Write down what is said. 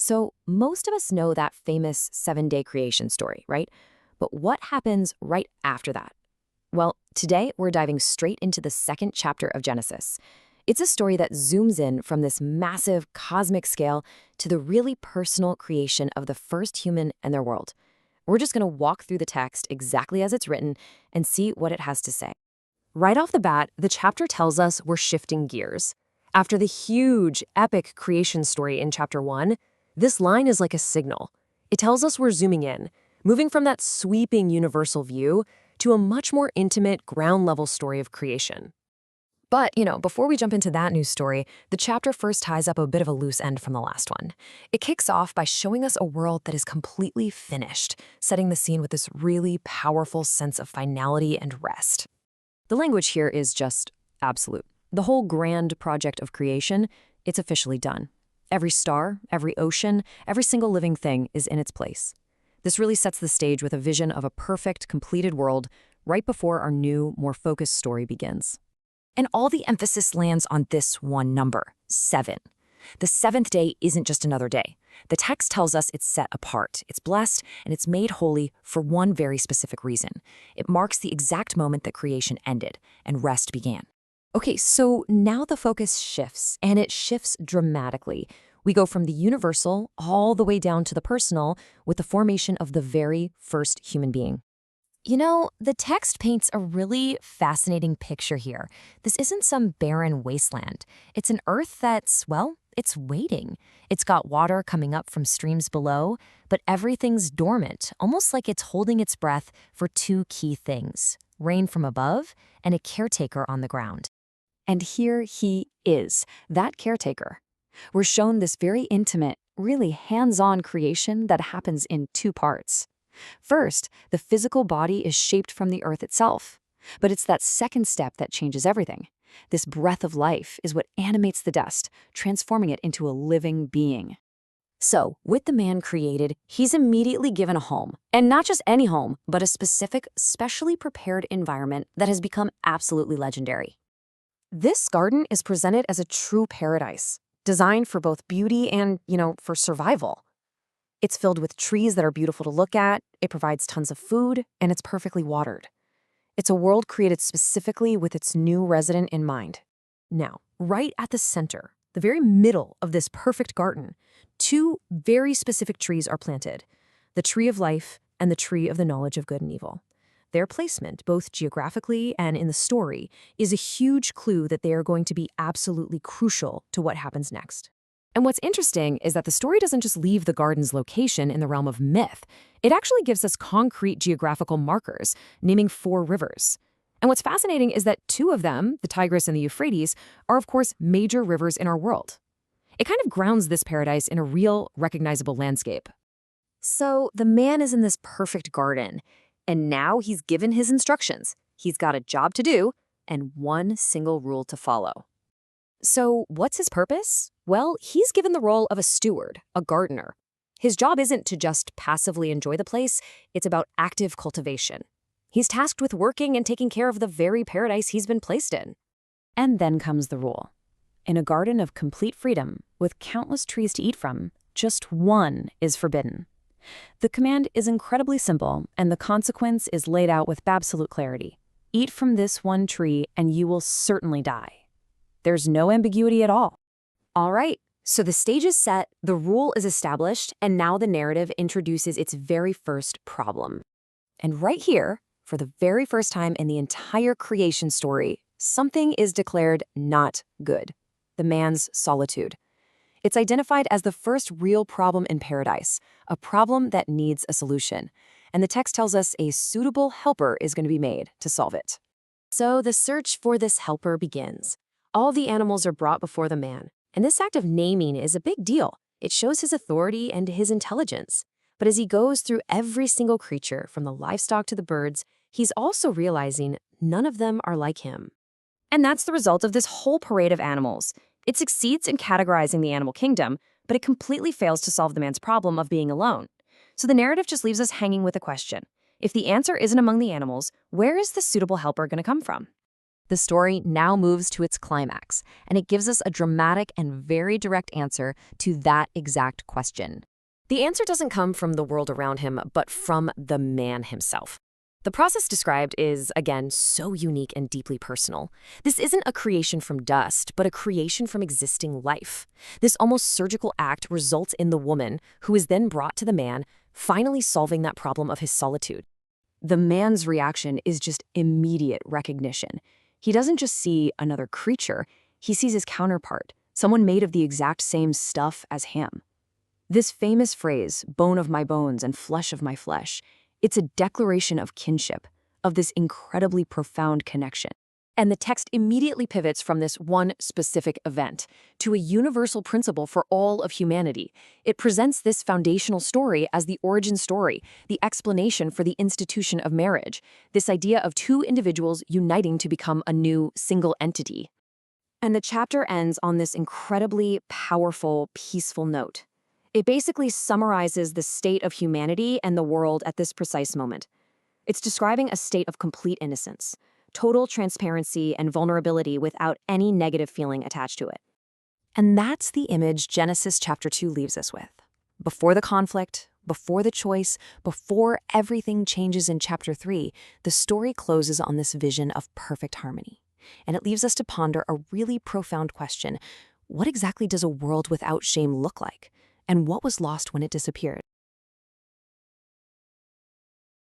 So, most of us know that famous 7-day creation story, right? But what happens right after that? Well, today we're diving straight into the second chapter of Genesis. It's a story that zooms in from this massive cosmic scale to the really personal creation of the first human and their world. We're just going to walk through the text exactly as it's written and see what it has to say. Right off the bat, the chapter tells us we're shifting gears. After the huge, epic creation story in chapter 1, this line is like a signal. It tells us we're zooming in, moving from that sweeping universal view to a much more intimate, ground-level story of creation. But, before we jump into that news story, the chapter first ties up a bit of a loose end from the last one. It kicks off by showing us a world that is completely finished, setting the scene with this really powerful sense of finality and rest. The language here is just absolute. The whole grand project of creation, it's officially done. Every star, every ocean, every single living thing is in its place. This really sets the stage with a vision of a perfect, completed world right before our new, more focused story begins. And all the emphasis lands on this one number, 7. The seventh day isn't just another day. The text tells us it's set apart, it's blessed, and it's made holy for one very specific reason. It marks the exact moment that creation ended and rest began. Okay, so now the focus shifts, and it shifts dramatically. We go from the universal all the way down to the personal with the formation of the very first human being. The text paints a really fascinating picture here. This isn't some barren wasteland. It's an earth that's, well, it's waiting. It's got water coming up from streams below, but everything's dormant, almost like it's holding its breath for two key things: rain from above and a caretaker on the ground. And here he is, that caretaker. We're shown this very intimate, really hands-on creation that happens in two parts. First, the physical body is shaped from the earth itself. But it's that second step that changes everything. This breath of life is what animates the dust, transforming it into a living being. So, with the man created, he's immediately given a home. And not just any home, but a specific, specially prepared environment that has become absolutely legendary. This garden is presented as a true paradise, designed for both beauty and, for survival. It's filled with trees that are beautiful to look at, it provides tons of food, and it's perfectly watered. It's a world created specifically with its new resident in mind. Now, right at the center, the very middle of this perfect garden, two very specific trees are planted: the tree of life and the tree of the knowledge of good and evil. Their placement, both geographically and in the story, is a huge clue that they are going to be absolutely crucial to what happens next. And what's interesting is that the story doesn't just leave the garden's location in the realm of myth. It actually gives us concrete geographical markers, naming 4 rivers. And what's fascinating is that 2 of them, the Tigris and the Euphrates, are of course major rivers in our world. It kind of grounds this paradise in a real, recognizable landscape. So the man is in this perfect garden, and now he's given his instructions. He's got a job to do and one single rule to follow. So what's his purpose? Well, he's given the role of a steward, a gardener. His job isn't to just passively enjoy the place, it's about active cultivation. He's tasked with working and taking care of the very paradise he's been placed in. And then comes the rule. In a garden of complete freedom, with countless trees to eat from, just one is forbidden. The command is incredibly simple, and the consequence is laid out with absolute clarity. Eat from this one tree, and you will certainly die. There's no ambiguity at all. All right, so the stage is set, the rule is established, and now the narrative introduces its very first problem. And right here, for the very first time in the entire creation story, something is declared not good: the man's solitude. It's identified as the first real problem in paradise, a problem that needs a solution. And the text tells us a suitable helper is going to be made to solve it. So the search for this helper begins. All the animals are brought before the man, and this act of naming is a big deal. It shows his authority and his intelligence. But as he goes through every single creature, from the livestock to the birds, he's also realizing none of them are like him. And that's the result of this whole parade of animals. It succeeds in categorizing the animal kingdom, but it completely fails to solve the man's problem of being alone. So the narrative just leaves us hanging with a question. If the answer isn't among the animals, where is the suitable helper going to come from? The story now moves to its climax, and it gives us a dramatic and very direct answer to that exact question. The answer doesn't come from the world around him, but from the man himself. The process described is, again, so unique and deeply personal. This isn't a creation from dust, but a creation from existing life. This almost surgical act results in the woman, who is then brought to the man, finally solving that problem of his solitude. The man's reaction is just immediate recognition. He doesn't just see another creature, he sees his counterpart, someone made of the exact same stuff as him. This famous phrase, bone of my bones and flesh of my flesh, it's a declaration of kinship, of this incredibly profound connection. And the text immediately pivots from this one specific event to a universal principle for all of humanity. It presents this foundational story as the origin story, the explanation for the institution of marriage, this idea of two individuals uniting to become a new single entity. And the chapter ends on this incredibly powerful, peaceful note. It basically summarizes the state of humanity and the world at this precise moment. It's describing a state of complete innocence, total transparency and vulnerability without any negative feeling attached to it. And that's the image Genesis chapter 2 leaves us with. Before the conflict, before the choice, before everything changes in chapter 3, the story closes on this vision of perfect harmony. And it leaves us to ponder a really profound question. What exactly does a world without shame look like? And what was lost when it disappeared?